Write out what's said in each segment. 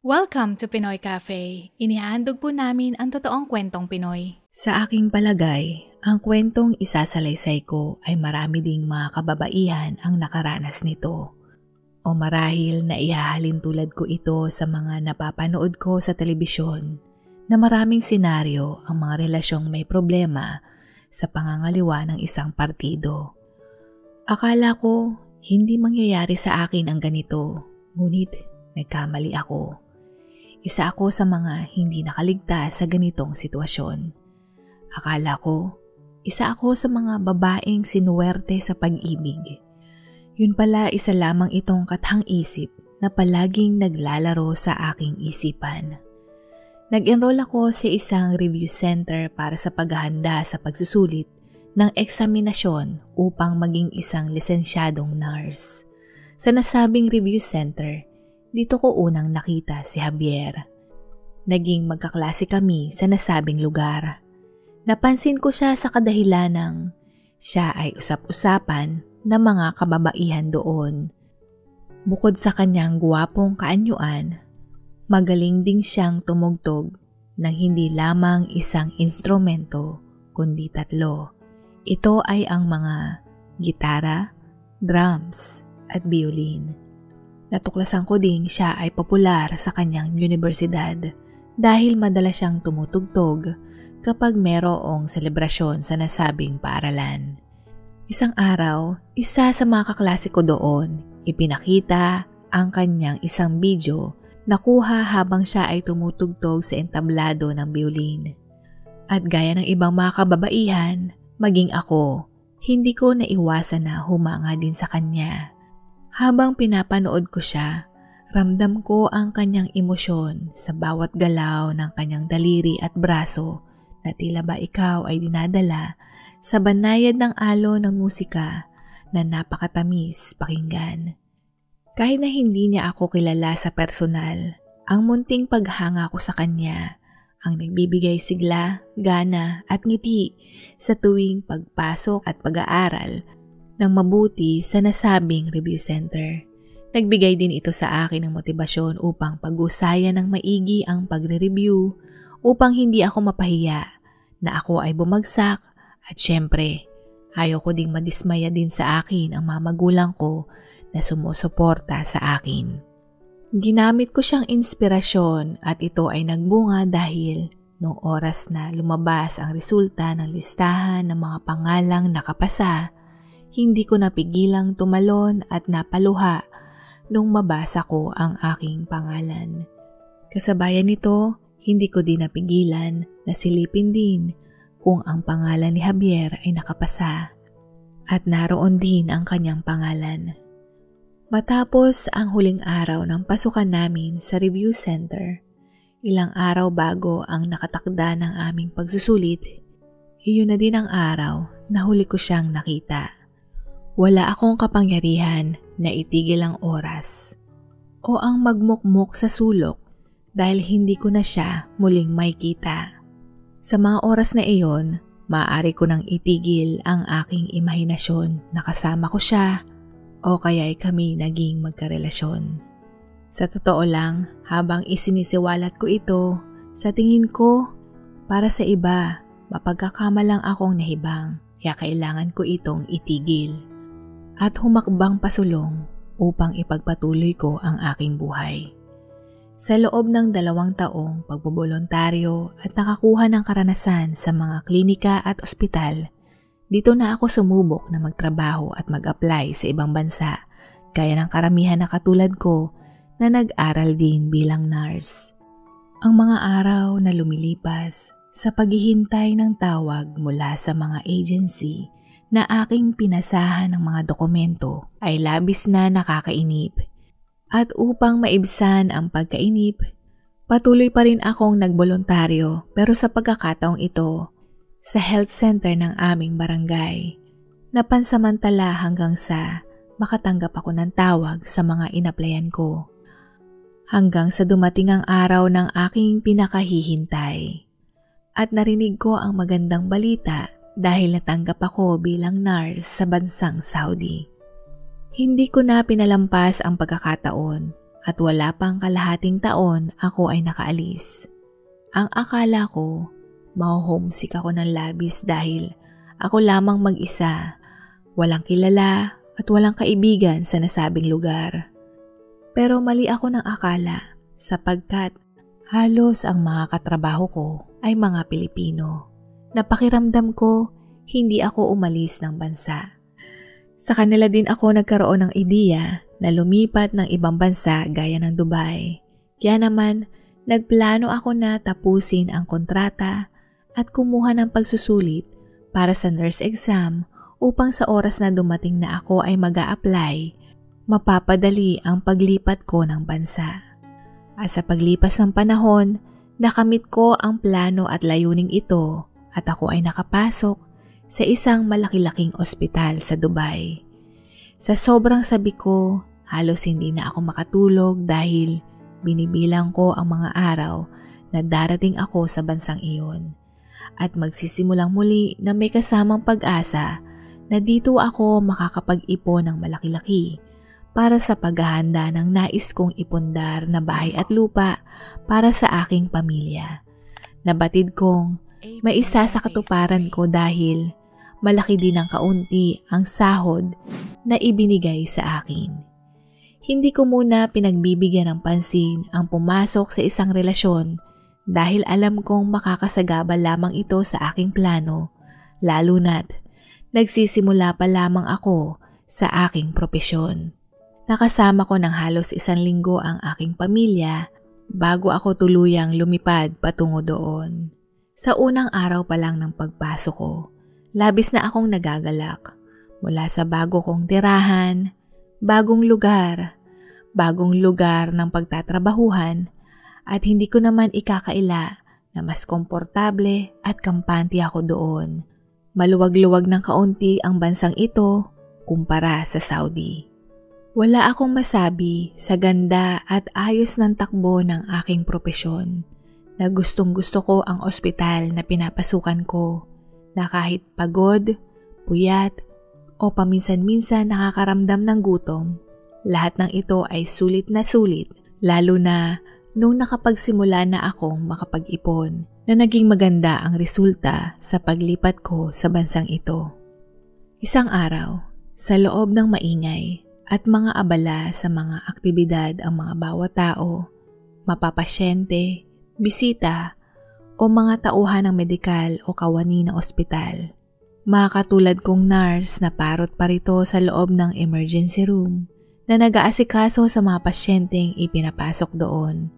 Welcome to Pinoy Cafe. Inihahandog po namin ang totoong kwentong Pinoy. Sa aking palagay, ang kwentong isasalaysay ko ay marami ding mga kababaihan ang nakaranas nito. O marahil na ihahalin tulad ko ito sa mga napapanood ko sa telebisyon na maraming senaryo ang mga relasyong may problema sa pangangaliwa ng isang partido. Akala ko hindi mangyayari sa akin ang ganito, ngunit nagkamali ako. Isa ako sa mga hindi nakaligtas sa ganitong sitwasyon. Akala ko, isa ako sa mga babaeng sinuwerte sa pag-ibig. Yun pala isa lamang itong kathang-isip na palaging naglalaro sa aking isipan. Nag-enroll ako sa isang review center para sa paghahanda sa pagsusulit ng eksaminasyon upang maging isang lisensyadong nurse. Sa nasabing review center, dito ko unang nakita si Javier. Naging magkaklase kami sa nasabing lugar. Napansin ko siya sa kadahilanang siya ay usap-usapan ng mga kababaihan doon. Bukod sa kanyang guwapong kaanyuan, magaling ding siyang tumugtog ng hindi lamang isang instrumento kundi 3. Ito ay ang mga gitara, drums at violin. Natuklasan ko ding siya ay popular sa kanyang universidad dahil madalas siyang tumutugtog kapag merong selebrasyon sa nasabing paaralan. Isang araw, isa sa mga kaklase ko doon, ipinakita ang kanyang isang video na kuha habang siya ay tumutugtog sa entablado ng violin. At gaya ng ibang mga kababaihan, maging ako, hindi ko naiwasan na humanga din sa kanya. Habang pinapanood ko siya, ramdam ko ang kanyang emosyon sa bawat galaw ng kanyang daliri at braso na tila ba ikaw ay dinadala sa banayad ng alon ng musika na napakatamis pakinggan. Kahit na hindi niya ako kilala sa personal, ang munting paghanga ko sa kanya ang nagbibigay sigla, gana at ngiti sa tuwing pagpasok at pag-aaral ng mabuti sa nasabing review center. Nagbigay din ito sa akin ng motibasyon upang pag-usayan ng maigi ang pagre-review upang hindi ako mapahiya na ako ay bumagsak at syempre, ayaw ko ding madismaya din sa akin ang mga magulang ko na sumusuporta sa akin. Ginamit ko siyang inspirasyon at ito ay nagbunga dahil noong oras na lumabas ang resulta ng listahan ng mga pangalang nakapasa, hindi ko napigilang tumalon at napaluha nung mabasa ko ang aking pangalan. Kasabayan nito, hindi ko din napigilan na silipin din kung ang pangalan ni Javier ay nakapasa at naroon din ang kanyang pangalan. Matapos ang huling araw ng pasukan namin sa review center, ilang araw bago ang nakatakda ng aming pagsusulit, iyon na din ang araw na huli ko siyang nakita. Wala akong kapangyarihan na itigil ang oras o ang magmukmok sa sulok dahil hindi ko na siya muling makikita. Sa mga oras na iyon, maaari ko nang itigil ang aking imahinasyon na kasama ko siya o kaya'y kami naging magkarelasyon. Sa totoo lang, habang isinisiwalat ko ito, sa tingin ko, para sa iba, mapagkakamalang akong nahibang kaya kailangan ko itong itigil at humakbang pasulong upang ipagpatuloy ko ang aking buhay. Sa loob ng 2 taong pagbobolontaryo at nakakuha ng karanasan sa mga klinika at ospital, dito na ako sumubok na magtrabaho at mag-apply sa ibang bansa, gaya ng karamihan na katulad ko na nag-aral din bilang nurse. Ang mga araw na lumilipas sa paghihintay ng tawag mula sa mga agency na aking pinasahan ng mga dokumento ay labis na nakakainip. At upang maibsan ang pagkainip, patuloy pa rin akong nagbolontaryo pero sa pagkakataong ito, sa health center ng aming barangay, na pansamantala hanggang sa makatanggap ako ng tawag sa mga inaplayan ko. Hanggang sa dumating ang araw ng aking pinakahihintay. At narinig ko ang magandang balita dahil natanggap ako bilang nurse sa bansang Saudi. Hindi ko na pinalampas ang pagkakataon at wala pang kalahating taon ako ay nakaalis. Ang akala ko, maho-homesick ako ng labis dahil ako lamang mag-isa, walang kilala at walang kaibigan sa nasabing lugar. Pero mali ako ng akala sapagkat halos ang mga katrabaho ko ay mga Pilipino. Napakiramdam ko hindi ako umalis ng bansa. Sa kanila din ako nagkaroon ng ideya na lumipat ng ibang bansa gaya ng Dubai. Kaya naman, nagplano ako na tapusin ang kontrata at kumuha ng pagsusulit para sa nurse exam upang sa oras na dumating na ako ay mag-a-apply, mapapadali ang paglipat ko ng bansa. At sa paglipas ng panahon, nakamit ko ang plano at layuning ito at ako ay nakapasok sa isang malaki-laking ospital sa Dubai. Sa sobrang sabi ko, halos hindi na ako makatulog dahil binibilang ko ang mga araw na darating ako sa bansang iyon. At magsisimulang muli na may kasamang pag-asa na dito ako makakapag-ipon ng malaki-laki para sa paghahanda ng nais kong ipundar na bahay at lupa para sa aking pamilya. Nabatid kong may isa sa katuparan ko dahil malaki din ng kaunti ang sahod na ibinigay sa akin. Hindi ko muna pinagbibigyan ng pansin ang pumasok sa isang relasyon dahil alam kong makakasagabal lamang ito sa aking plano, lalo na't nagsisimula pa lamang ako sa aking propesyon. Nakasama ko ng halos 1 linggo ang aking pamilya bago ako tuluyang lumipad patungo doon. Sa unang araw pa lang ng pagpasok ko, labis na akong nagagalak mula sa bago kong tirahan, bagong lugar ng pagtatrabahuhan at hindi ko naman ikakaila na mas komportable at kampante ako doon. Maluwag-luwag ng kaunti ang bansang ito kumpara sa Saudi. Wala akong masabi sa ganda at ayos ng takbo ng aking propesyon na gustong-gusto ko ang ospital na pinapasukan ko na kahit pagod, puyat o paminsan-minsan nakakaramdam ng gutom, lahat ng ito ay sulit na sulit lalo na nung nakapagsimula na akong makapag-ipon na naging maganda ang resulta sa paglipat ko sa bansang ito. Isang araw, sa loob ng maingay at mga abala sa mga aktibidad ang mga bawat tao, mapapasyente, bisita o mga tauhan ng medikal o kawani ng ospital. Mga katulad kong nurse na parot parito sa loob ng emergency room na nag-aasikaso sa mga pasyenteng ipinapasok doon.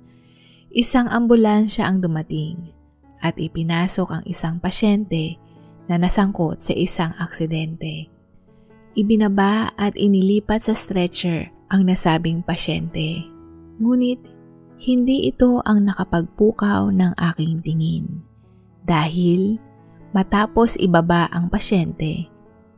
Isang ambulansya ang dumating at ipinasok ang isang pasyente na nasangkot sa isang aksidente. Ibinaba at inilipat sa stretcher ang nasabing pasyente. Ngunit hindi ito ang nakapagpukaw ng aking tingin. Dahil matapos ibaba ang pasyente,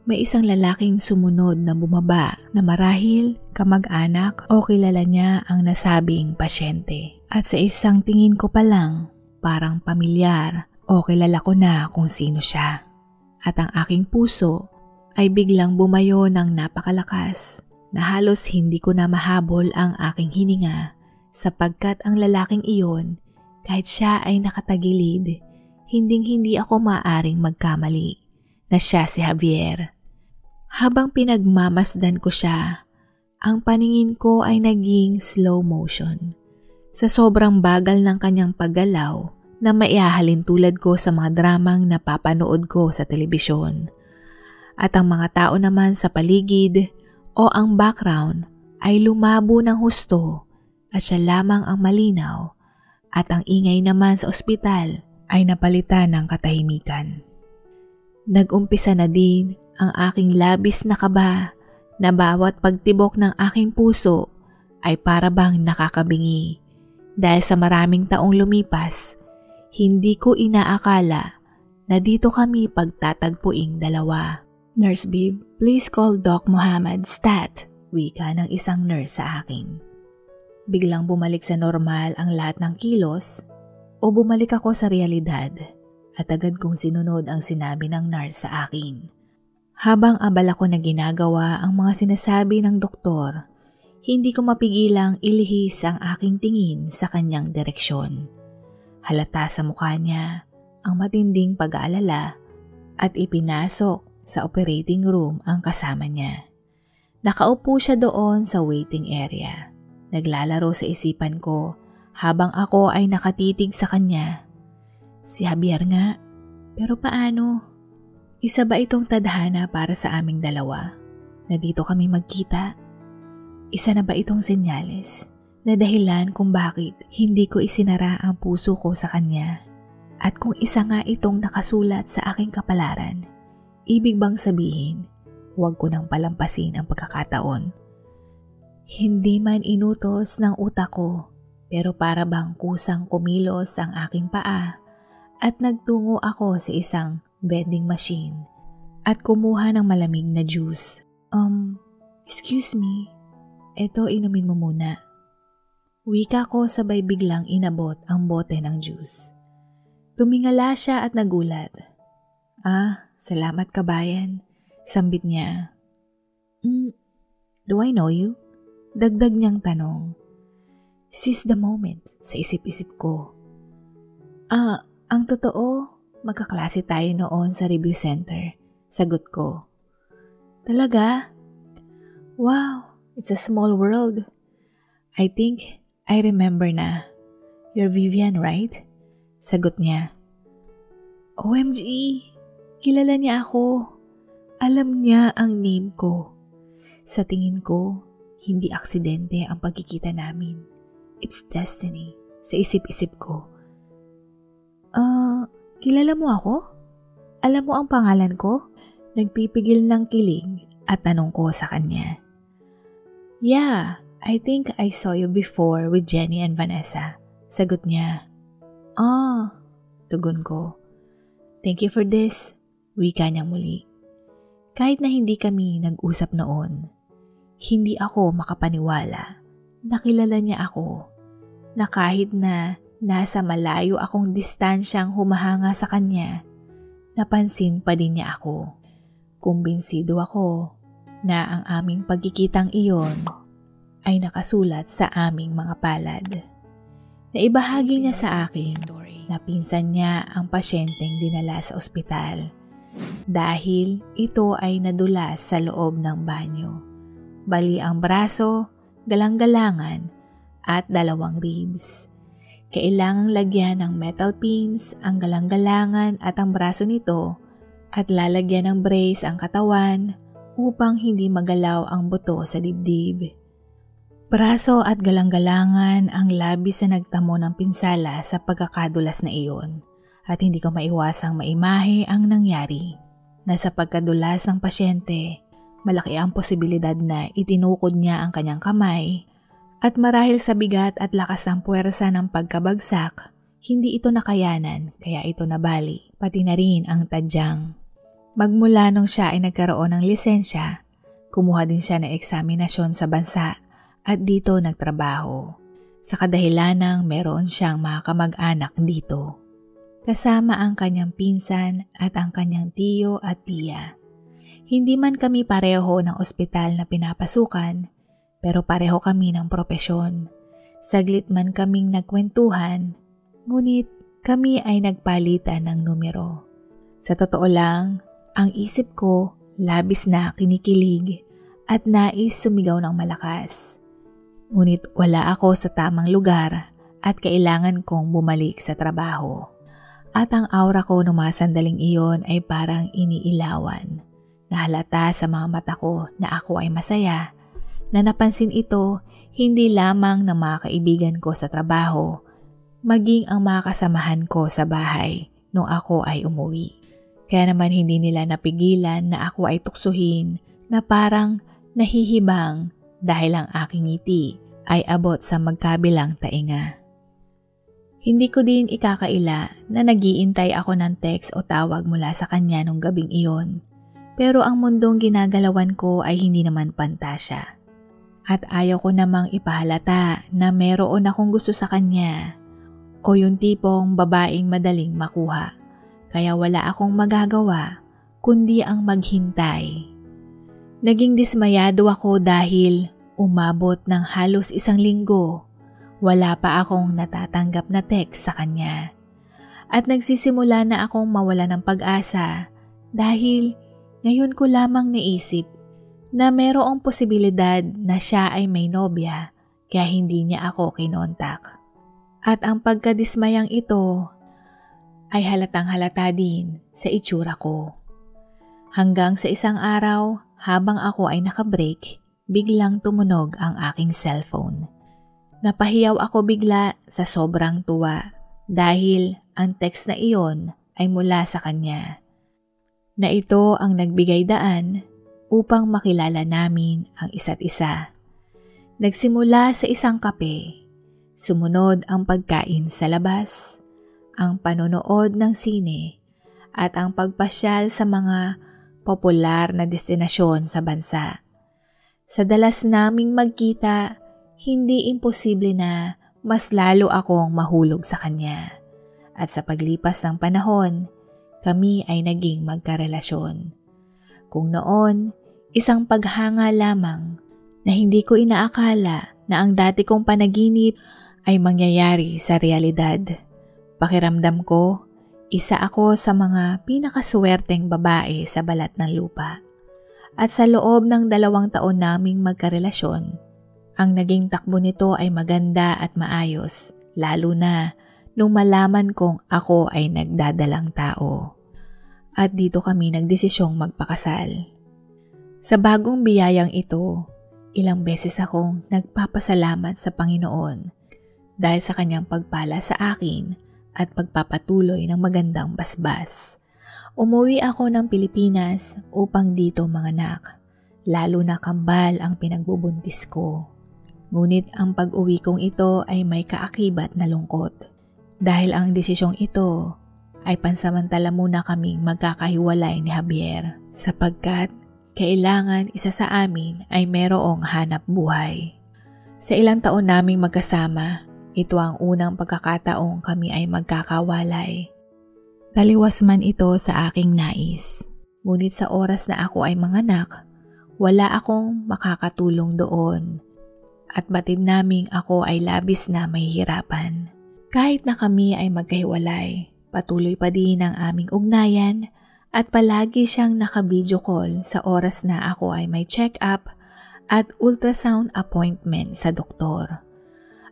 may isang lalaking sumunod na bumaba na marahil kamag-anak o kilala niya ang nasabing pasyente. At sa isang tingin ko pa lang, parang pamilyar o kilala ko na kung sino siya. At ang aking puso ay biglang bumayo ng napakalakas na halos hindi ko na mahabol ang aking hininga sapagkat ang lalaking iyon, kahit siya ay nakatagilid, hinding-hindi ako maaaring magkamali na siya si Javier. Habang pinagmamasdan ko siya, ang paningin ko ay naging slow motion. Sa sobrang bagal ng kanyang paggalaw na maihahalin tulad ko sa mga dramang napapanood ko sa telebisyon. At ang mga tao naman sa paligid o ang background ay lumabo ng husto at siya lamang ang malinaw at ang ingay naman sa ospital ay napalitan ng katahimikan. Nag-umpisa na din ang aking labis na kaba na bawat pagtibok ng aking puso ay para bang nakakabingi. Dahil sa maraming taong lumipas, hindi ko inaakala na dito kami pagtatagpuing dalawa. Nurse Viv, please call Doc Muhammad Stat, wika ng isang nurse sa akin. Biglang bumalik sa normal ang lahat ng kilos o bumalik ako sa realidad at agad kong sinunod ang sinabi ng nurse sa akin. Habang abala ko na ginagawa ang mga sinasabi ng doktor, hindi ko mapigilang ilihis ang aking tingin sa kanyang direksyon. Halata sa mukha niya ang matinding pag-aalala at ipinasok sa operating room ang kasama niya. Nakaupo siya doon sa waiting area. Naglalaro sa isipan ko habang ako ay nakatitig sa kanya. Si Javier nga, pero paano? Isa ba itong tadhana para sa aming dalawa na dito kami magkita? Isa na ba itong senyales na dahilan kung bakit hindi ko isinara ang puso ko sa kanya? At kung isa nga itong nakasulat sa aking kapalaran, ibig bang sabihin, huwag ko nang palampasin ang pagkakataon? Hindi man inutos ng utak ko, pero para bang kusang kumilos ang aking paa at nagtungo ako sa isang vending machine at kumuha ng malamig na juice. Excuse me, eto inumin mo muna. Wika ko sabay biglang inabot ang bote ng juice. Tumingala siya at nagulat. Salamat kabayan, sambit niya. Do I know you? Dagdag niyang tanong. Seize the moment sa isip-isip ko. Ang totoo, magkaklase tayo noon sa review center. Sagot ko. Talaga? Wow, it's a small world. I think I remember na. You're Vivian, right? Sagot niya. OMG, kilala niya ako. Alam niya ang name ko. Sa tingin ko, hindi aksidente ang pagkikita namin. It's destiny. Sa isip-isip ko. Kilala mo ako? Alam mo ang pangalan ko? Nagpipigil ng kilig at tanong ko sa kanya. Yeah, I think I saw you before with Jenny and Vanessa. Sagot niya. Tugon ko. Thank you for this. Wika niyang muli. Kahit na hindi kami nag-usap noon, hindi ako makapaniwala na kilala niya ako, na kahit na nasa malayo akong distansyang humahanga sa kanya, napansin pa din niya ako. Kumbinsido ako na ang aming pagkikitang iyon ay nakasulat sa aming mga palad. Naibahagi niya sa akin na pinsan niya ang pasyenteng dinala sa ospital dahil ito ay nadulas sa loob ng banyo. Bali ang braso, galang-galangan at 2 ribs. Kailangang lagyan ng metal pins ang galang-galangan at ang braso nito at lalagyan ng brace ang katawan upang hindi magalaw ang buto sa dibdib. Braso at galang-galangan ang labis na nagtamo ng pinsala sa pagkakadulas na iyon at hindi ko maiwasang maimahe ang nangyari na sa pagkadulas ng pasyente, malaki ang posibilidad na itinukod niya ang kanyang kamay. At marahil sa bigat at lakas ng puwersa ng pagkabagsak, hindi ito nakayanan kaya ito nabali, pati na rin ang tadyang. Magmula nung siya ay nagkaroon ng lisensya, kumuha din siya ng eksaminasyon sa bansa at dito nagtrabaho. Sa kadahilanang meron siyang mga kamag-anak dito. Kasama ang kanyang pinsan at ang kanyang tiyo at tiya. Hindi man kami pareho ng ospital na pinapasukan, pero pareho kami ng propesyon. Saglit man kaming nagkwentuhan, ngunit kami ay nagpalitan ng numero. Sa totoo lang, ang isip ko labis na kinikilig at nais sumigaw ng malakas. Ngunit wala ako sa tamang lugar at kailangan kong bumalik sa trabaho. At ang aura ko nung mga sandaling iyon ay parang iniilawan. Nahalata sa mga mata ko na ako ay masaya. Na napansin ito hindi lamang ng mga kaibigan ko sa trabaho, maging ang mga kasamahan ko sa bahay nung ako ay umuwi. Kaya naman hindi nila napigilan na ako ay tuksuhin na parang nahihibang dahil ang aking ngiti ay abot sa magkabilang tainga. Hindi ko din ikakaila na nag-iintay ako ng text o tawag mula sa kanya nung gabing iyon, pero ang mundong ginagalawan ko ay hindi naman pantasya. At ayaw ko namang ipahalata na meron akong gusto sa kanya o yung tipong babaeng madaling makuha. Kaya wala akong magagawa kundi ang maghintay. Naging dismayado ako dahil Umabot ng halos 1 linggo, wala pa akong natatanggap na text sa kanya. At nagsisimula na akong mawala ng pag-asa dahil ngayon ko lamang naisip na mayroong posibilidad na siya ay may nobya kaya hindi niya ako kinontak. At ang pagkadismayang ito ay halatang halata din sa itsura ko. Hanggang sa isang araw, habang ako ay nakabreak, biglang tumunog ang aking cellphone. Napahiyaw ako bigla sa sobrang tuwa dahil ang text na iyon ay mula sa kanya. Na ito ang nagbigay daan upang makilala namin ang isa't isa. Nagsimula sa isang kape, sumunod ang pagkain sa labas, ang panonood ng sine at ang pagpasyal sa mga popular na destinasyon sa bansa. Sa dalas naming magkita, hindi imposible na mas lalo akong mahulog sa kanya. At sa paglipas ng panahon, kami ay naging magkarelasyon. Kung noon, isang paghanga lamang na hindi ko inaakala na ang dati kong panaginip ay mangyayari sa realidad. Pakiramdam ko, isa ako sa mga pinakaswerteng babae sa balat ng lupa. At sa loob ng 2 taon naming magkarelasyon, ang naging takbo nito ay maganda at maayos, lalo na nung malaman kong ako ay nagdadalang tao. At dito kami nagdesisyong magpakasal. Sa bagong biyayang ito, ilang beses akong nagpapasalamat sa Panginoon dahil sa kanyang pagpala sa akin at pagpapatuloy ng magandang basbas. Umuwi ako ng Pilipinas upang dito manganak, lalo na kambal ang pinagbubuntis ko. Ngunit ang pag-uwi kong ito ay may kaakibat na lungkot dahil ang desisyong ito ay pansamantala muna kaming magkakahiwalay ni Javier sapagkat kailangan isa sa amin ay merong hanap buhay. Sa ilang taon naming magkasama, ito ang unang pagkakataong kami ay magkakawalay. Taliwas man ito sa aking nais, ngunit sa oras na ako ay manganak, wala akong makakatulong doon at batid naming ako ay labis na mahihirapan. Kahit na kami ay magkahiwalay, patuloy pa din ang aming ugnayan at palagi siyang naka-video call sa oras na ako ay may check-up at ultrasound appointment sa doktor.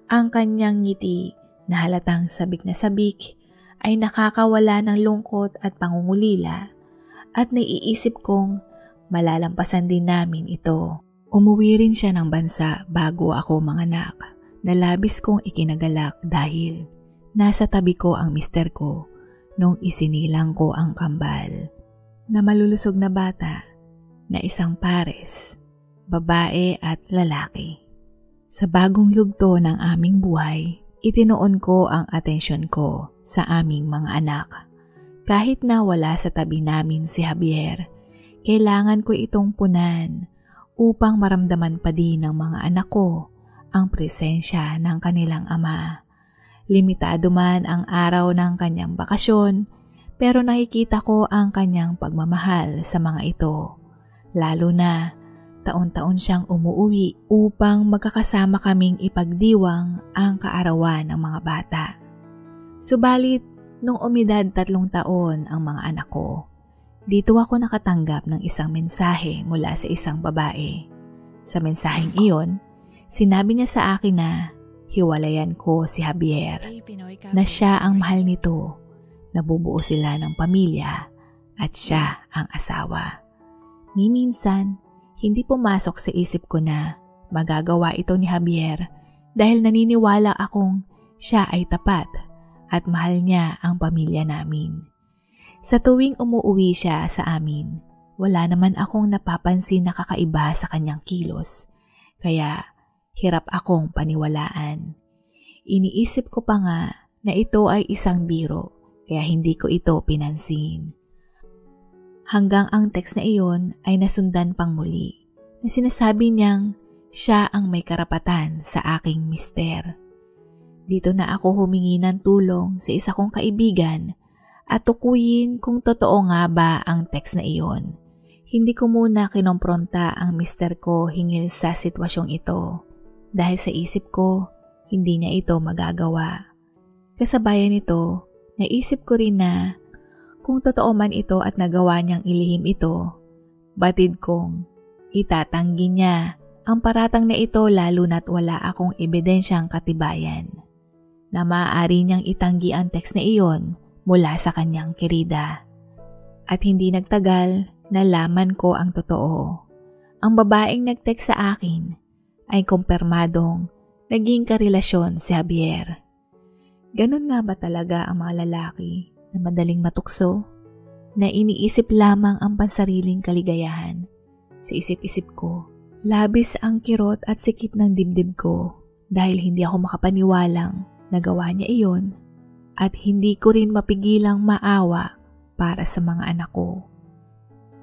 Ang kanyang ngiti na halatang sabik na sabik ay nakakawala ng lungkot at pangungulila at naiisip kong malalampasan din namin ito. Umuwi rin siya ng bansa bago ako manganak na labis kong ikinagalak dahil nasa tabi ko ang mister ko nung isinilang ko ang kambal na malulusog na bata na isang pares, babae at lalaki. Sa bagong yugto ng aming buhay, itinoon ko ang atensyon ko sa aming mga anak. Kahit na wala sa tabi namin si Javier, kailangan ko itong punan upang maramdaman pa din ng mga anak ko ang presensya ng kanilang ama. Limitado man ang araw ng kanyang bakasyon, pero nakikita ko ang kanyang pagmamahal sa mga ito. Lalo na, taon-taon siyang umuwi upang magkakasama kaming ipagdiwang ang kaarawan ng mga bata. Subalit, nung umidad 3 taon ang mga anak ko, dito ako nakatanggap ng isang mensahe mula sa isang babae. Sa mensaheng iyon, sinabi niya sa akin na hiwalayan ko si Javier, na siya ang mahal nito, nabubuo sila ng pamilya at siya ang asawa. Ni minsan, hindi pumasok sa isip ko na magagawa ito ni Javier dahil naniniwala akong siya ay tapat at mahal niya ang pamilya namin. Sa tuwing umuuwi siya sa amin, wala naman akong napapansin na kakaiba sa kanyang kilos, kaya hirap akong paniwalaan. Iniisip ko pa nga na ito ay isang biro, kaya hindi ko ito pinansin. Hanggang ang text na iyon ay nasundan pang muli, na sinasabi niyang siya ang may karapatan sa aking mister. Dito na ako humingi ng tulong sa isa kong kaibigan at tukuyin kung totoo nga ba ang text na iyon. Hindi ko muna kinompronta ang mister ko hinggil sa sitwasyong ito dahil sa isip ko, hindi niya ito magagawa. Kasabayan nito, naisip ko rin na kung totoo man ito at nagawa niyang ilihim ito, batid kong itatanggi niya ang paratang na ito lalo na't wala akong ebidensyang katibayan na maaari niyang itanggi ang text na iyon mula sa kanyang kirida. At hindi nagtagal, nalaman ko ang totoo. Ang babaeng nag-text sa akin ay kumpirmadong naging karelasyon si Javier. Ganun nga ba talaga ang mga lalaki na madaling matukso? Na iniisip lamang ang pansariling kaligayahan? Sa isip-isip ko, labis ang kirot at sikip ng dibdib ko dahil hindi ako makapaniwalang nagawa niya iyon at hindi ko rin mapigilang maawa para sa mga anak ko.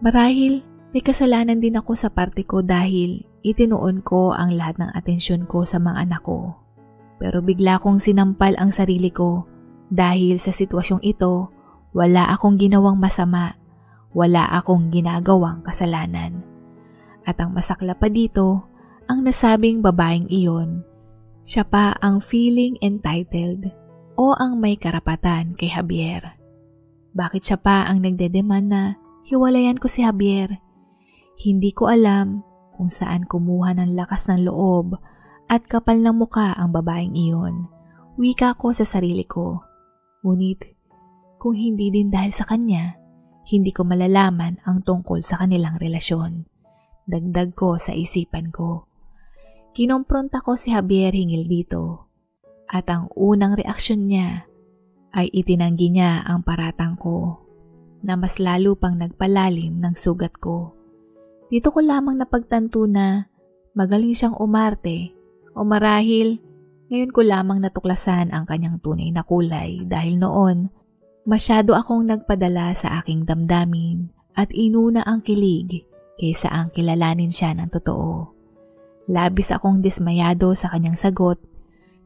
Marahil may kasalanan din ako sa parte ko dahil itinuon ko ang lahat ng atensyon ko sa mga anak ko. Pero bigla kong sinampal ang sarili ko dahil sa sitwasyong ito, wala akong ginawang masama, wala akong ginagawang kasalanan. At ang masakla pa dito, ang nasabing babaeng iyon, siya pa ang feeling entitled o ang may karapatan kay Javier. Bakit siya pa ang nagdedemand na hiwalayan ko si Javier? Hindi ko alam kung saan kumuha ng lakas ng loob at kapal ng muka ang babaeng iyon. Wika ko sa sarili ko. Ngunit kung hindi din dahil sa kanya, hindi ko malalaman ang tungkol sa kanilang relasyon. Dagdag ko sa isipan ko. Kinompronta ko si Javier hinggil dito at ang unang reaksyon niya ay itinanggi niya ang paratang ko na mas lalo pang nagpalalim ng sugat ko. Dito ko lamang napagtanto na magaling siyang umarte o marahil ngayon ko lamang natuklasan ang kanyang tunay na kulay dahil noon masyado akong nagpadala sa aking damdamin at inuna ang kilig kaysa ang kilalanin siya ng totoo. Labis akong dismayado sa kanyang sagot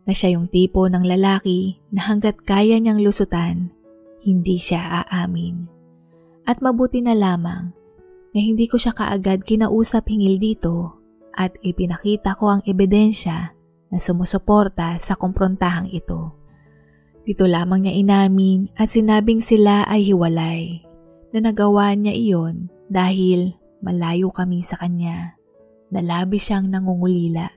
na siya yung tipo ng lalaki na hanggat kaya niyang lusutan, hindi siya aamin. At mabuti na lamang na hindi ko siya kaagad kinausap hinggil dito at ipinakita ko ang ebidensya na sumusuporta sa komprontahang ito. Dito lamang niya inamin at sinabing sila ay hiwalay, na nagawa niya iyon dahil malayo kami sa kanya, na labis siyang nangungulila.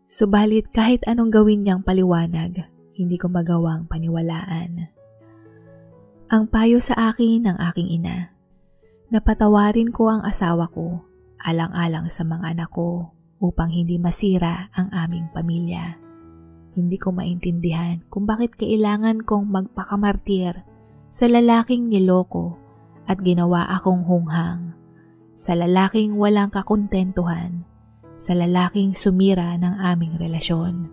Subalit kahit anong gawin niyang paliwanag, hindi ko magawang paniwalaan. Ang payo sa akin ng aking ina, napatawarin ko ang asawa ko, alang-alang sa mga anak ko upang hindi masira ang aming pamilya. Hindi ko maintindihan kung bakit kailangan kong magpakamartir sa lalaking niloko at ginawa akong hunghang, sa lalaking walang kakontentuhan, sa lalaking sumira ng aming relasyon.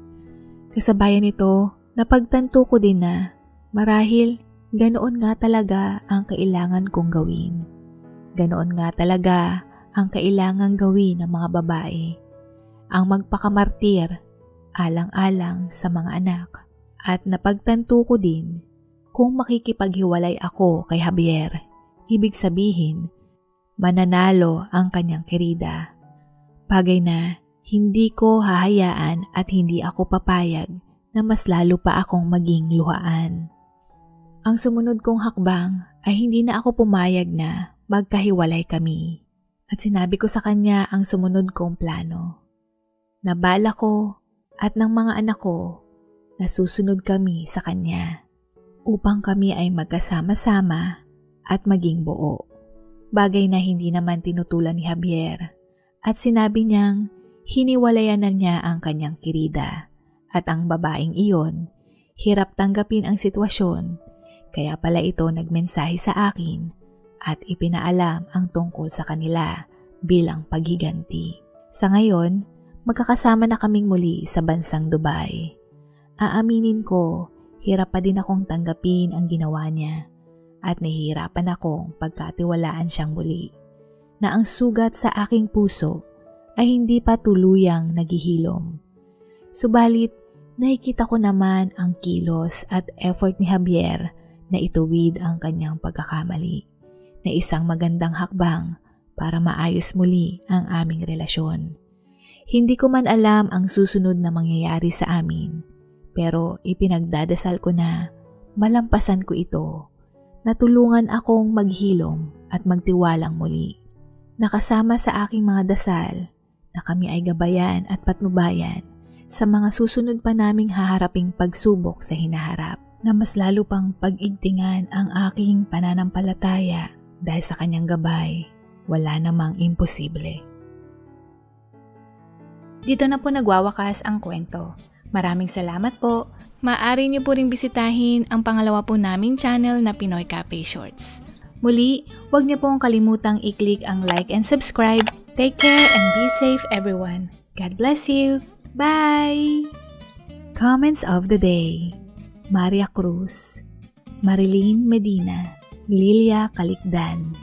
Kasabayan nito, napagtanto ko din na marahil ganoon nga talaga ang kailangan kong gawin. Ganoon nga talaga ang kailangang gawin ng mga babae. Ang magpakamartir, alang-alang sa mga anak. At napagtanto ko din kung makikipaghiwalay ako kay Javier, ibig sabihin, mananalo ang kanyang kirida. Bagay na hindi ko hahayaan at hindi ako papayag na mas lalo pa akong maging luhaan. Ang sumunod kong hakbang ay hindi na ako pumayag na magkahiwalay kami at sinabi ko sa kanya ang sumunod kong plano. Nabala ko at ng mga anak ko na susunod kami sa kanya upang kami ay magkasama-sama at maging buo. Bagay na hindi naman tinutulan ni Javier. At sinabi niyang hiniwalayan na niya ang kanyang kirida at ang babaeng iyon hirap tanggapin ang sitwasyon kaya pala ito nagmensahe sa akin at ipinaalam ang tungkol sa kanila bilang paghiganti. Sa ngayon, magkakasama na kaming muli sa bansang Dubai. Aaminin ko, hirap pa din akong tanggapin ang ginawa niya at nahihirapan akong pagkatiwalaan siyang muli. Na ang sugat sa aking puso ay hindi pa tuluyang naghihilom. Subalit, nakikita ko naman ang kilos at effort ni Javier na ituwid ang kanyang pagkakamali, na isang magandang hakbang para maayos muli ang aming relasyon. Hindi ko man alam ang susunod na mangyayari sa amin, pero ipinagdadasal ko na malampasan ko ito, na tulungan akong maghilom at magtiwalang muli. Nakasama sa aking mga dasal na kami ay gabayan at patnubayan sa mga susunod pa naming haharaping pagsubok sa hinaharap, na mas lalo pang pag-igtingan ang aking pananampalataya dahil sa kanyang gabay, wala namang imposible. Dito na po nagwawakas ang kwento. Maraming salamat po. Maaari niyo po ring bisitahin ang pangalawa po naming channel na Pinoy Cafe Shorts. Muli, huwag niyo pong kalimutang i-click ang like and subscribe. Take care and be safe everyone. God bless you. Bye! Comments of the day: Maria Cruz, Marilyn Medina, Lilia Calicdan.